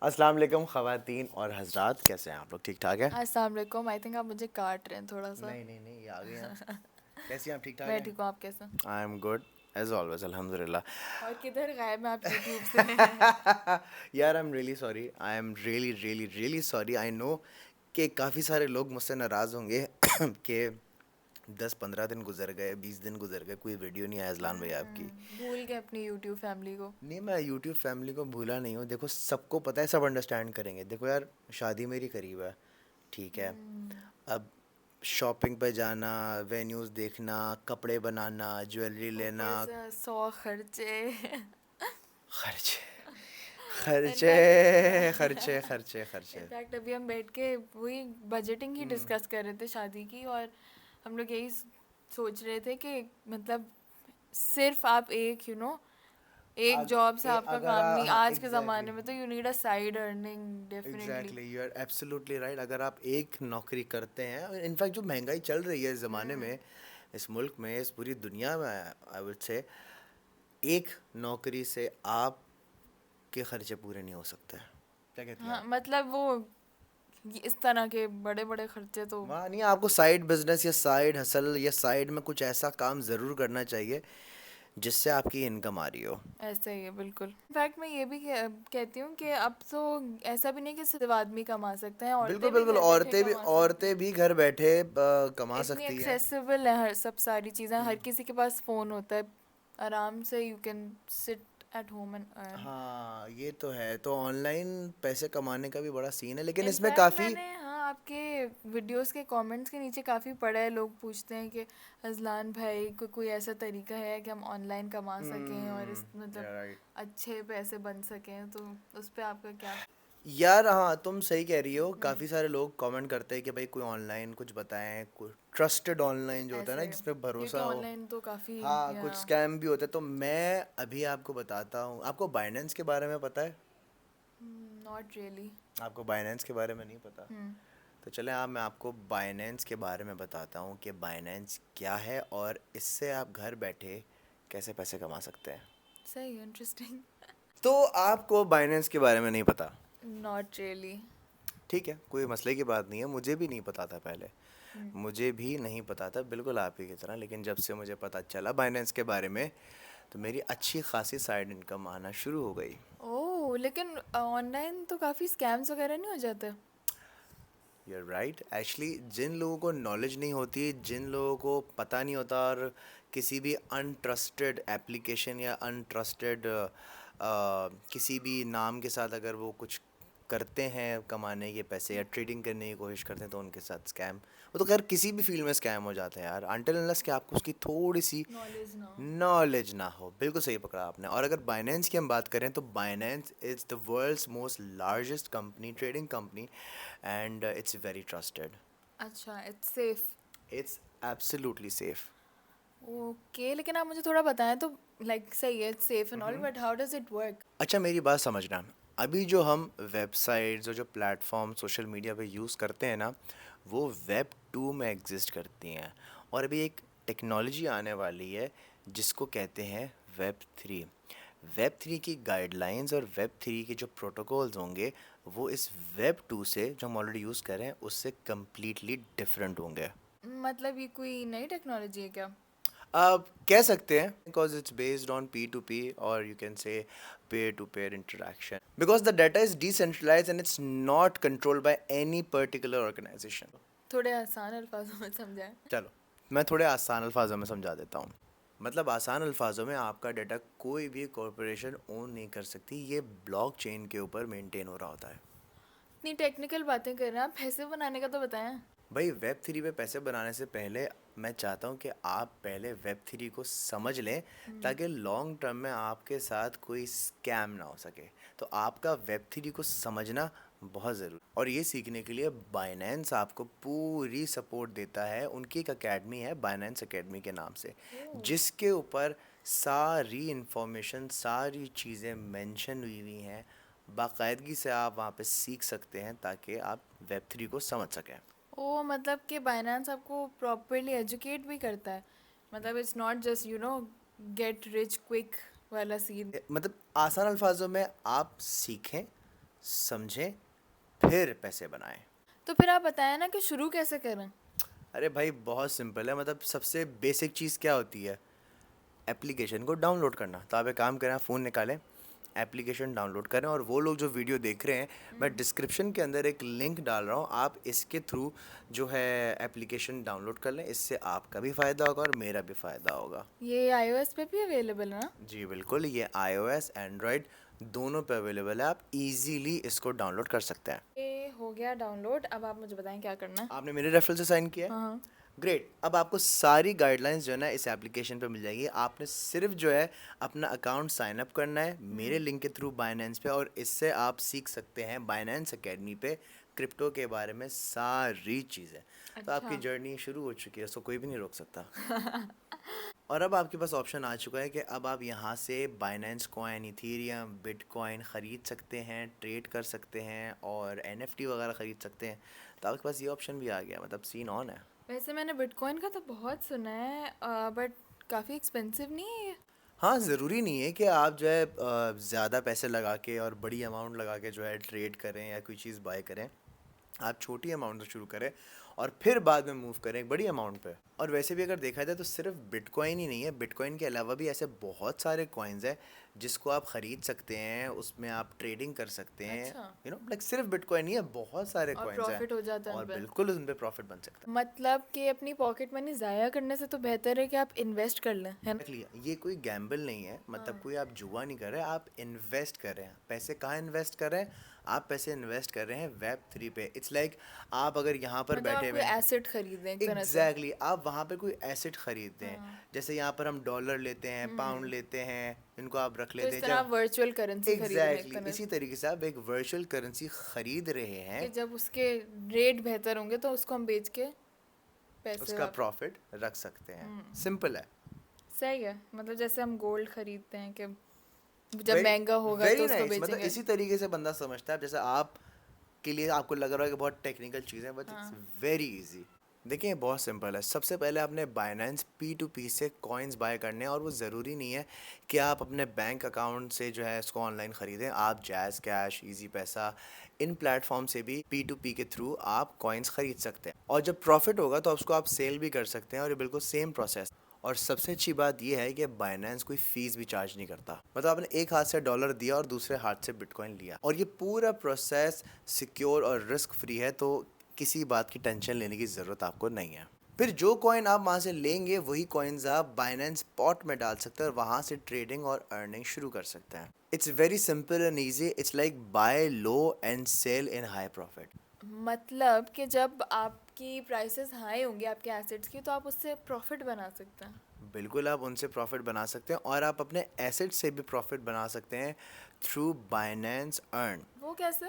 अस्सलाम वालेकुम ख़वातीन और हजरात, कैसे हैं आप लोग? ठीक ठाक है? अस्सलाम वालेकुम। आई थिंक आप मुझे काट रहे हैं थोड़ा सा। नहीं नहीं नहीं, ये आ गए हैं। कैसी हैं आप? ठीक ठाक मैं हैं? ठीक हूँ, आप कैसे हैं? I am good as always, अल्हम्दुलिल्लाह। और किधर गायब हैं आप यूट्यूब से? यार I am really sorry, I am really really really sorry. I know कि काफ़ी सारे लोग मुझसे नाराज़ होंगे कि 10-15 दिन गुजर गए, 20 दिन गुजर गए, कोई वीडियो नहीं आया अज़लान भैया आपकी। भूल गए अपनी यूट्यूब फैमिली को। नहीं, मैं यूट्यूब फैमिली को भूला नहीं हूँ। देखो, सबको पता है, सब अंडरस्टैंड करेंगे। देखो यार, शादी मेरी करीब है, ठीक है। अब शॉपिंग पे जाना, वेन्यूज़ देखना, कपड़े बनाना, ज्वेलरी लेना, ऊपर से 100 खर्चे। खर्चे खर्चे इनफैक्ट खर्चे खर्चे खर्चे। इनफैक्ट अभी हम बैठ के वही बजटिंग ही डिस्कस कर रहे थे शादी की, और हम लोग यही सोच रहे थे कि मतलब सिर्फ आप एक एक जॉब से आपका अगर काम नहीं, हाँ, आज के एग्जैक्टली ज़माने में तो you need a side earning definitely. Exactly, you are absolutely right. अगर आप एक नौकरी करते हैं, इनफैक्ट जो महंगाई चल रही है इस ज़माने में, इस मुल्क में, इस पूरी दुनिया में, आई वुड से एक नौकरी से आपके खर्चे पूरे नहीं हो सकते। क्या कहती हैं हाँ आप? मतलब वो इस तरह के बड़े बड़े खर्चे तो वहाँ नहीं, आपको साइड बिजनेस या साइड हसल या साइड में कुछ ऐसा काम ज़रूर करना चाहिए जिससे आपकी इनकम आ रही हो। ऐसे ही है बिल्कुल। इनफैक्ट मैं ये भी कहती हूँ कि अब तो ऐसा भी नहीं कि सिर्फ आदमी कमा सकते हैं, बिल्कुल औरतें भी बिल्कुल, घर बैठे कमा सकती औरतें हैं। भी घर बैठे कमा इतनी सकती हैं। एक्सेसिबल है हर सब सारी चीज़ें, हर किसी के पास फ़ोन होता है, आराम से you can sit at home and earn. हाँ, ये तो है। तो ऑनलाइन पैसे कमाने का भी बड़ा सीन है, लेकिन इसमें इनफैक्ट काफ़ी मैंने हाँ आपके वीडियोस के कमेंट्स के नीचे काफ़ी पढ़ा है, लोग पूछते हैं कि अजलान भाई को कोई ऐसा तरीका है कि हम ऑनलाइन कमा सकें और इस मतलब राइट। अच्छे पैसे बन सकें, तो उस पे आपका क्या? यार हाँ, तुम सही कह रही हो। काफ़ी सारे लोग कमेंट करते हैं कि भाई कोई ऑनलाइन कुछ बताएं, कोई ट्रस्टेड ऑनलाइन जो होता है ना, ऐसे जिस पे क्योंकि भरोसा हो। ऑनलाइन तो काफ़ी हाँ, या कुछ स्कैम भी होते हैं, तो मैं अभी आपको बताता हूँ। आपको बाइनेंस के बारे में पता है? Not really. आपको बाइनेंस के बारे में नहीं पता? तो चले आप, मैं आपको बाइनेंस के बारे में बताता हूँ कि बाइनेंस क्या है और इससे आप घर बैठे कैसे पैसे कमा सकते हैं। सही, इंटरेस्टिंग। तो आपको बाइनेंस के बारे में नहीं पता? Not really. ठीक है, कोई मसले की बात नहीं है। मुझे भी नहीं पता था पहले, मुझे भी नहीं पता था, बिल्कुल आप ही की तरह। लेकिन जब से मुझे पता चला बाइनेंस के बारे में, तो मेरी अच्छी खासी साइड इनकम आना शुरू हो गई। ओह, लेकिन ऑनलाइन तो काफ़ी स्कैम्स वगैरह नहीं हो जाते? You are right. एक्चुअली जिन लोगों को नॉलेज नहीं होती, जिन लोगों को पता नहीं होता, और किसी भी अनट्रस्टेड एप्लीकेशन या अनट्रस्टेड किसी भी नाम के साथ अगर वो कुछ करते हैं कमाने के पैसे या ट्रेडिंग करने की कोशिश करते हैं, तो उनके साथ स्कैम, वो तो खैर किसी भी फील्ड में स्कैम हो जाता है यार, अनटिल अनलेस कि आपको उसकी थोड़ी सी नॉलेज ना हो। नॉलेज ना हो। बिल्कुल सही पकड़ा आपने। और अगर बाइनेंस की हम बात करें, तो Binance is the world's most largest company, trading company, and it's very trusted. अच्छा, it's safe. It's absolutely safe. Okay, लेकिन आप मुझे थोड़ा बताएं तो। लाइक सही है, it's safe and all, but how does it work? अच्छा, मेरी बात समझना। अभी जो हम वेबसाइट्स और जो प्लेटफॉर्म सोशल मीडिया पे यूज़ करते हैं ना, वो वेब 2 में एग्जिस्ट करती हैं। और अभी एक टेक्नोलॉजी आने वाली है जिसको कहते हैं वेब 3। वेब 3 की गाइडलाइंस और वेब 3 के जो प्रोटोकॉल्स होंगे, वो इस वेब 2 से, जो हम ऑलरेडी यूज़ कर रहे हैं, उससे कम्प्लीटली डिफरेंट होंगे। मतलब ये कोई नई टेक्नोलॉजी है क्या? आप कह सकते हैं, because it's based on P2P, और you can say peer to peer interaction, because the data is decentralized and it's not controlled by any particular organization. थोड़े आसान अल्फाजों में समझाएं। चलो, मैं थोड़े आसान अल्फाजों में समझा देता हूँ। मतलब आसान अल्फाजों में, आपका डाटा कोई भी कॉरपोरेशन ओन नहीं कर सकती, ये ब्लॉकचेन के ऊपर मेंटेन हो रहा होता है। इतनी टेक्निकल बातें कर रहे हैं आप, पैसे बनाने का तो बताएं। भाई, वेब 3 पे पैसे बनाने से पहले मैं चाहता हूँ कि आप पहले वेब 3 को समझ लें, ताकि लॉन्ग टर्म में आपके साथ कोई स्कैम ना हो सके। तो आपका वेब 3 को समझना बहुत ज़रूरी। और ये सीखने के लिए बाइनेंस आपको पूरी सपोर्ट देता है। उनकी एक अकेडमी है, बाइनेंस अकेडमी के नाम से, ओह। जिसके ऊपर सारी इंफॉर्मेशन, सारी चीज़ें मेंशन हुई हुई हैं। बाकायदगी से आप वहाँ पे सीख सकते हैं, ताकि आप वेब 3 को समझ सकें। ओ, मतलब कि बाइनेंस आपको प्रॉपरली एजुकेट भी करता है? मतलब it's not just get rich quick वाला सीन? मतलब आसान अल्फाजों में, आप सीखें, समझें, फिर पैसे बनाएं। तो फिर आप बताएं ना कि शुरू कैसे करें। अरे भाई बहुत सिंपल है, मतलब सबसे बेसिक चीज़ क्या होती है, एप्लीकेशन को डाउनलोड करना। तो आप एक काम करें, फ़ोन निकालें, एप्लीकेशन डाउनलोड करें, और वो लोग जो वीडियो देख रहे हैं, मैं डिस्क्रिप्शन के अंदर एक लिंक डाल रहा हूँ, आप इसके थ्रू जो है एप्लीकेशन डाउनलोड कर लें। इससे आपका भी फ़ायदा होगा और मेरा भी फ़ायदा होगा। ये iOS पे भी अवेलेबल है ना। जी बिल्कुल, ये iOS एंड्रॉयड दोनों पे अवेलेबल है, आप इजीली इसको डाउनलोड कर सकते हैं। ये हो गया डाउनलोड, अब आप मुझे बताएं क्या करना है। आपने मेरे रेफरल से साइन किया है। हाँ हाँ। ग्रेट, अब आपको सारी गाइडलाइंस जो है ना इस एप्लीकेशन पे मिल जाएगी। आपने सिर्फ जो है अपना अकाउंट साइन अप करना है मेरे लिंक के थ्रू बाइनेंस पे, और इससे आप सीख सकते हैं बाइनेंस एकेडमी पे क्रिप्टो के बारे में सारी चीज़ें। तो आपकी अच्छा। जर्नी शुरू हो चुकी है, उसको कोई भी नहीं रोक सकता। और अब आपके पास ऑप्शन आ चुका है कि अब आप यहाँ से बाइनेंस कॉइन, इथेरियम, बिटकॉइन ख़रीद सकते हैं, ट्रेड कर सकते हैं और एनएफटी वगैरह ख़रीद सकते हैं। तो आपके पास ये ऑप्शन भी आ गया, मतलब सीन ऑन है। वैसे मैंने बिटकॉइन का तो बहुत सुना है, बट काफ़ी एक्सपेंसिव नहीं है ये। हाँ, ज़रूरी नहीं है कि आप जो है ज़्यादा पैसे लगा के और बड़ी अमाउंट लगा के जो है ट्रेड करें या कोई चीज़ बाय करें। आप छोटी अमाउंट से शुरू करें और फिर बाद में मूव करें एक बड़ी अमाउंट पे। और वैसे भी अगर देखा जाए तो सिर्फ बिटकॉइन ही नहीं है, बिटकॉइन के अलावा भी ऐसे बहुत सारे कॉइन्स हैं जिसको आप ख़रीद सकते हैं, उसमें आप ट्रेडिंग कर सकते हैं। अच्छा। लाइक सिर्फ बिटकॉइन ही है, बहुत सारे और कॉइन्स हैं प्रॉफिट हो जाता है उन और पे। बिल्कुल उन पे प्रॉफिट बन सकता है। मतलब कि अपनी पॉकेट मनी ज़ाया करने से तो बेहतर है कि आप इन्वेस्ट कर लें, है ना। Exactly, ये कोई गैम्बल नहीं है, मतलब हाँ। कोई आप जुआ नहीं कर रहे, आप इन्वेस्ट कर रहे हैं। पैसे कहाँ इन्वेस्ट कर रहे हैं, आप पैसे इन्वेस्ट कर रहे हैं वेब 3 पे। इट्स लाइक आप अगर यहाँ पर मतलब आप बैठे कोई हुए हैं, एसेट खरीदें एक तरह से। एग्जैक्टली आप वहाँ पे कोई एसेट खरीदते हैं। हाँ। जैसे यहाँ पर हम डॉलर लेते हैं, पाउंड लेते हैं, इनको आप रख तो लेते इस हैं तरह आप जब। वर्चुअल करेंसी खरीद रहे हैं एक एग्जैक्टली तरह इसी से। तरीके से आप एक वर्चुअल करेंसी खरीद रहे हैं, कि जब उसके रेट बेहतर होंगे तो उसको हम बेच के पैसे उसका वापस। प्रॉफिट रख सकते हैं। सिंपल है। सही है, मतलब जैसे हम गोल्ड खरीदते हैं कि जब वेरी महंगा होगा तो वेरी उसको नाइस, मतलब बेचेंगे। इसी तरीके से बंदा समझता है। जैसे आप के लिए आपको लग रहा है कि बहुत टेक्निकल चीज़ है, बट इट्स हाँ। Very easy. देखिए बहुत सिंपल है। सबसे पहले आपने बाइनेंस P2P से कॉइन्स बाय करने हैं, और वो ज़रूरी नहीं है कि आप अपने बैंक अकाउंट से जो है इसको ऑनलाइन ख़रीदें। आप जैज़ कैश, इजी पैसा, इन प्लेटफॉर्म से भी P2P के थ्रू आप कॉइन्स ख़रीद सकते हैं, और जब प्रॉफिट होगा तो उसको आप सेल भी कर सकते हैं, और ये बिल्कुल सेम प्रोसेस। और सबसे अच्छी बात यह है कि बाइनेंस कोई फीस भी चार्ज नहीं करता। मतलब आपने एक हाथ से डॉलर दिया और दूसरे हाथ से बिटकॉइन लिया, और ये पूरा प्रोसेस सिक्योर और रिस्क फ्री है, तो किसी बात की टेंशन लेने की ज़रूरत आपको नहीं है। फिर जो कॉइन आप वहाँ से लेंगे वही कॉइन्स आप बाइनेंस स्पॉट में डाल सकते हैं और वहाँ से ट्रेडिंग और अर्निंग शुरू कर सकते हैं। It's very simple and easy. It's like buy low and sell in high profit. मतलब कि जब आपकी प्राइसेस हाई होंगी आपके एसेट्स की तो आप उससे प्रॉफिट बना सकते हैं। बिल्कुल, आप उनसे प्रॉफिट बना सकते हैं, और आप अपने एसेट से भी प्रॉफिट बना सकते हैं थ्रू बाइनेंस अर्न। वो कैसे।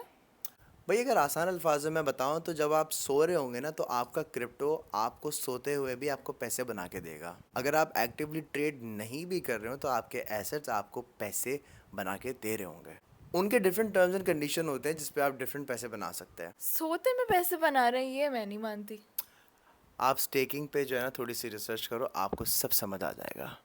भाई अगर आसान अल्फाजों में बताऊं तो जब आप सो रहे होंगे ना, तो आपका क्रिप्टो आपको सोते हुए भी आपको पैसे बना के देगा। अगर आप एक्टिवली ट्रेड नहीं भी कर रहे हो तो आपके एसेट्स आपको पैसे बना के दे रहे होंगे। उनके डिफरेंट टर्म्स एंड कंडीशन होते हैं जिस पे आप डिफरेंट पैसे बना सकते हैं। सोते में पैसे बना रहे हैं ये मैं नहीं मानती। आप स्टेकिंग पे जो है ना थोड़ी सी रिसर्च करो, आपको सब समझ आ जाएगा।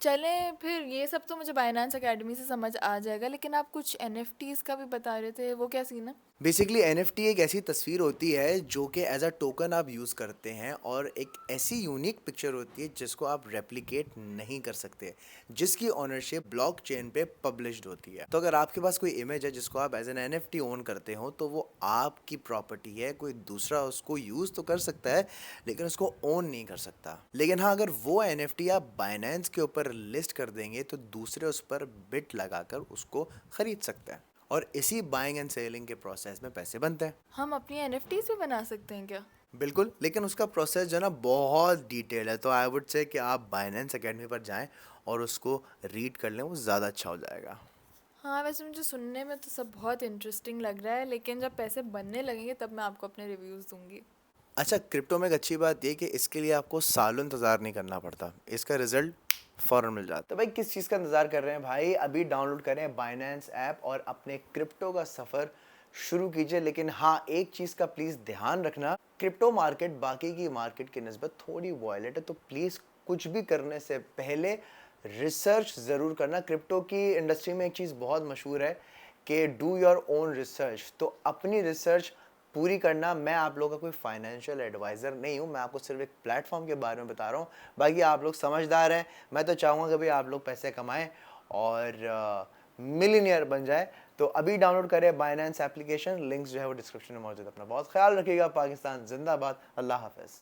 चलें फिर, ये सब तो मुझे बाइनेंस एकेडमी से समझ आ जाएगा, लेकिन आप कुछ एनएफटीज का भी बता रहे थे, वो क्या सीन है। बेसिकली NFT एक ऐसी तस्वीर होती है जो कि एज अ टोकन आप यूज़ करते हैं, और एक ऐसी यूनिक पिक्चर होती है जिसको आप रेप्लिकेट नहीं कर सकते, जिसकी ओनरशिप ब्लॉकचेन पे पब्लिश्ड होती है। तो अगर आपके पास कोई इमेज है जिसको आप एज एन NFT ओन करते हो तो वो आपकी प्रॉपर्टी है, कोई दूसरा उसको यूज़ तो कर सकता है लेकिन उसको ओन नहीं कर सकता। लेकिन हाँ, अगर वो NFT आप बाइनेंस के ऊपर लिस्ट कर देंगे तो दूसरे उस पर बिट लगाकर उसको खरीद सकते हैं, और इसी बाइंग एंड सेलिंग के प्रोसेस में पैसे बनते हैं। हम अपनी एनएफटीज भी बना सकते हैं क्या। बिल्कुल, लेकिन उसका प्रोसेस जो है ना बहुत डिटेल है, तो आई वुड से कि आप बाइनेंस एकेडमी पर जाएं और उसको रीड कर लें, वो ज़्यादा अच्छा हो जाएगा। हाँ, वैसे मुझे सुनने में तो सब बहुत इंटरेस्टिंग लग रहा है, लेकिन जब पैसे बनने लगेंगे तब मैं आपको अपने रिव्यूज़ दूंगी। अच्छा, क्रिप्टो में एक अच्छी बात ये कि इसके लिए आपको सालों इंतज़ार नहीं करना पड़ता, इसका रिजल्ट फ़ौरन मिल जाता है। तो भाई किस चीज़ का इंतज़ार कर रहे हैं भाई, अभी डाउनलोड करें बाइनेंस ऐप और अपने क्रिप्टो का सफ़र शुरू कीजिए। लेकिन हाँ, एक चीज़ का प्लीज़ ध्यान रखना, क्रिप्टो मार्केट बाकी की मार्केट की निस्बत थोड़ी वॉयलेट है, तो प्लीज़ कुछ भी करने से पहले रिसर्च ज़रूर करना। क्रिप्टो की इंडस्ट्री में एक चीज़ बहुत मशहूर है कि डू योर ओन रिसर्च। तो अपनी रिसर्च पूरी करना, मैं आप लोगों का कोई फाइनेंशियल एडवाइज़र नहीं हूँ, मैं आपको सिर्फ एक प्लेटफॉर्म के बारे में बता रहा हूँ। बाकी आप लोग समझदार हैं, मैं तो चाहूँगा कि भाई आप लोग पैसे कमाएं और मिलियनियर बन जाए। तो अभी डाउनलोड करें बाइनेंस एप्लीकेशन, लिंक्स जो है वो डिस्क्रिप्शन में मौजूद है। अपना बहुत ख्याल रखिएगा। पाकिस्तान जिंदाबाद। अल्लाह हाफ़िज़।